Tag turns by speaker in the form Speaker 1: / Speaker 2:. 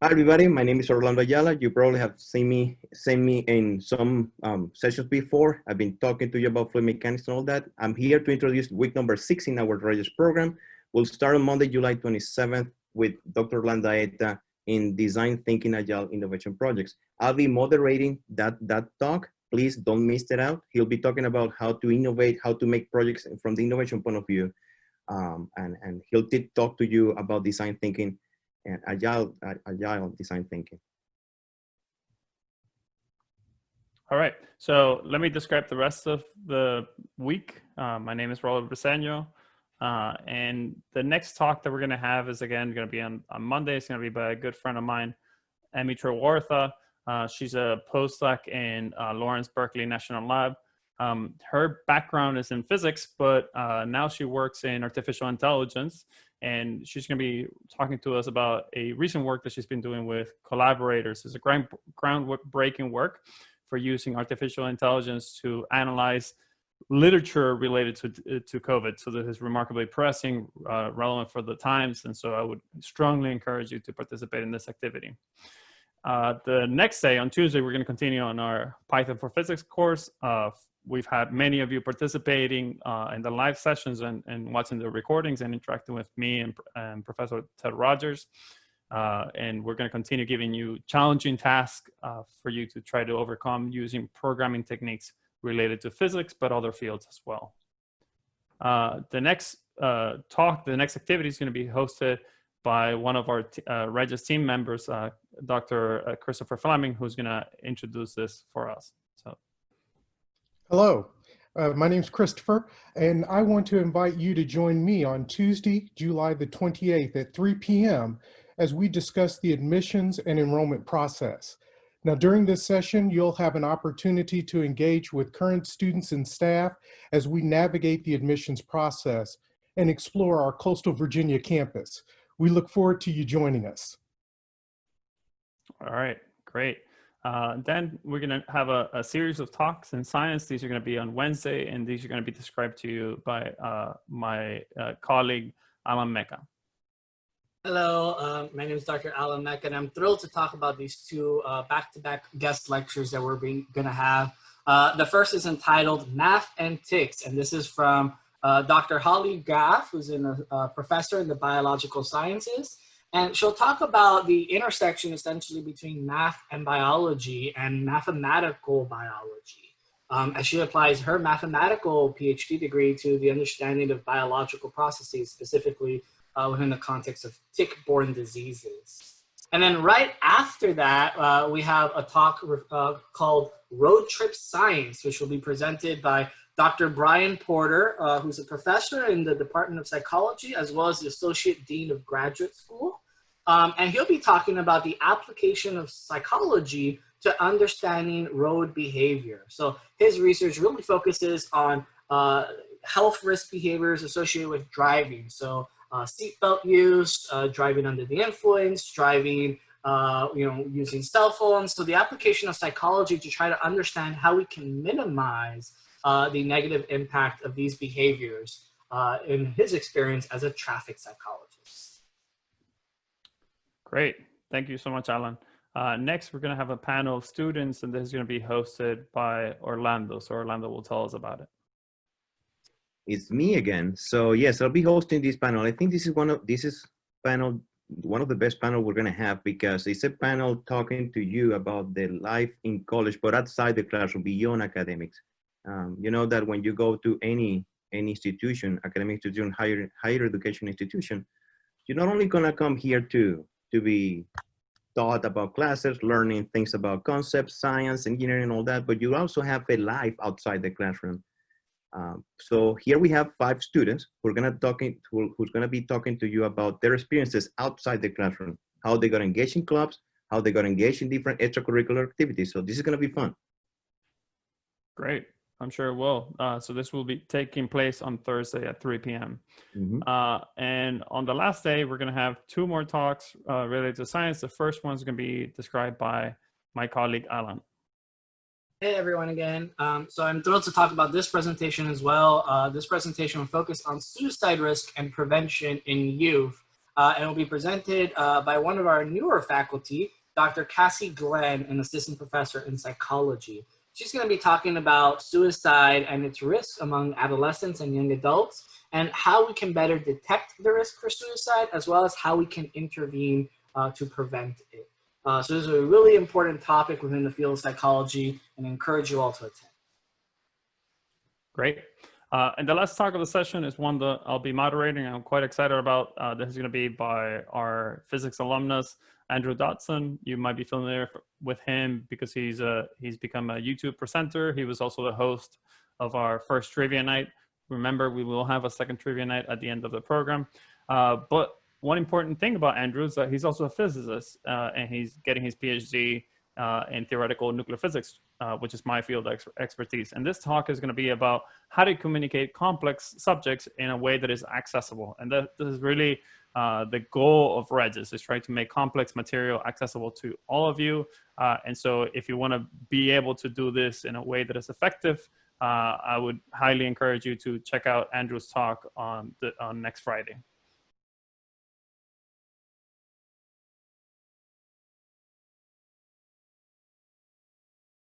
Speaker 1: Hi everybody, my name is Orlando Ayala. You probably have seen me in some sessions before. I've been talking to you about fluid mechanics and all that. I'm here to introduce week number 6 in our REYES program. We'll start on Monday, July 27th with Dr. Orlando Ayala in Design Thinking Agile Innovation Projects. I'll be moderating that talk. Please don't miss it out. He'll be talking about how to innovate, how to make projects from the innovation point of view. And he'll talk to you about design thinking and agile design thinking.
Speaker 2: All right, so let me describe the rest of the week. My name is Raul Briseño, and the next talk that we're going to have is again going to be on Monday. It's going to be by a good friend of mine, Amy Trewartha. She's a postdoc in Lawrence Berkeley National Lab. Her background is in physics, but now she works in artificial intelligence. And she's going to be talking to us about a recent work that she's been doing with collaborators. It's a groundbreaking work for using artificial intelligence to analyze literature related to COVID. So this is remarkably pressing, relevant for the times. And so I would strongly encourage you to participate in this activity. The next day, on Tuesday, we're going to continue on our Python for Physics course. We've had many of you participating in the live sessions and watching the recordings and interacting with me and Professor Ted Rogers. And we're going to continue giving you challenging tasks for you to try to overcome using programming techniques related to physics, but other fields as well. The next the next activity is going to be hosted by one of our REYES team members, Dr. Christopher Fleming, who's going to introduce this for us.
Speaker 3: Hello, my name is Christopher, and I want to invite you to join me on Tuesday, July the 28th at 3 p.m. as we discuss the admissions and enrollment process. Now, during this session, you'll have an opportunity to engage with current students and staff as we navigate the admissions process and explore our coastal Virginia campus. We look forward to you joining us.
Speaker 2: All right, great. Then we're going to have a series of talks in science. These are going to be on Wednesday, and these are going to be described to you by my colleague, Alan Mecca.
Speaker 4: Hello, my name is Dr. Alan Mecca, and I'm thrilled to talk about these two back-to-back guest lectures that we're going to have. The first is entitled Math and Tics, and this is from Dr. Holly Graff, who's a professor in the biological sciences. And she'll talk about the intersection essentially between math and biology and mathematical biology as she applies her mathematical PhD degree to the understanding of biological processes, specifically within the context of tick-borne diseases. And then right after that, we have a talk called Road Trip Science, which will be presented by Dr. Brian Porter, who's a professor in the Department of Psychology, as well as the Associate Dean of Graduate School. And he'll be talking about the application of psychology to understanding road behavior. So his research really focuses on health risk behaviors associated with driving. So seatbelt use, driving under the influence, driving, using cell phones. So the application of psychology to try to understand how we can minimize the negative impact of these behaviors in his experience as a traffic psychologist.
Speaker 2: Great. Thank you so much, Alan. Next, we're going to have a panel of students, and this is going to be hosted by Orlando. So Orlando will tell us about it.
Speaker 1: It's me again. So yes, I'll be hosting this panel. I think this is one of the best panel we're going to have, because it's a panel talking to you about the life in college, but outside the classroom, beyond academics. You know that when you go to any institution, academic institution, higher education institution, you're not only going to come here to be taught about classes, learning things about concepts, science, engineering, and all that, but you also have a life outside the classroom. So here we have 5 students who's going to be talking to you about their experiences outside the classroom, how they got engaged in clubs, how they got engaged in different extracurricular activities. So this is going to be fun.
Speaker 2: Great. I'm sure it will. So this will be taking place on Thursday at 3 p.m.
Speaker 1: Mm-hmm.
Speaker 2: And on the last day, we're going to have 2 more talks related to science. The first one is going to be described by my colleague, Alan.
Speaker 4: Hey, everyone again. So I'm thrilled to talk about this presentation as well. This presentation will focus on suicide risk and prevention in youth. and will be presented by one of our newer faculty, Dr. Cassie Glenn, an assistant professor in psychology. She's going to be talking about suicide and its risks among adolescents and young adults, and how we can better detect the risk for suicide, as well as how we can intervene to prevent it. So this is a really important topic within the field of psychology, and I encourage you all to attend.
Speaker 2: Great. And the last talk of the session is one that I'll be moderating. I'm quite excited about. This is going to be by our physics alumnus, Andrew Dodson. You might be familiar with him because he's become a YouTube presenter. He was also the host of our first trivia night. Remember, we will have a second trivia night at the end of the program. But one important thing about Andrew is that he's also a physicist, and he's getting his PhD in theoretical nuclear physics, which is my field of expertise. And this talk is going to be about how to communicate complex subjects in a way that is accessible. And this is really the goal of REYES, is trying to make complex material accessible to all of you. And so if you want to be able to do this in a way that is effective, I would highly encourage you to check out Andrew's talk on next Friday.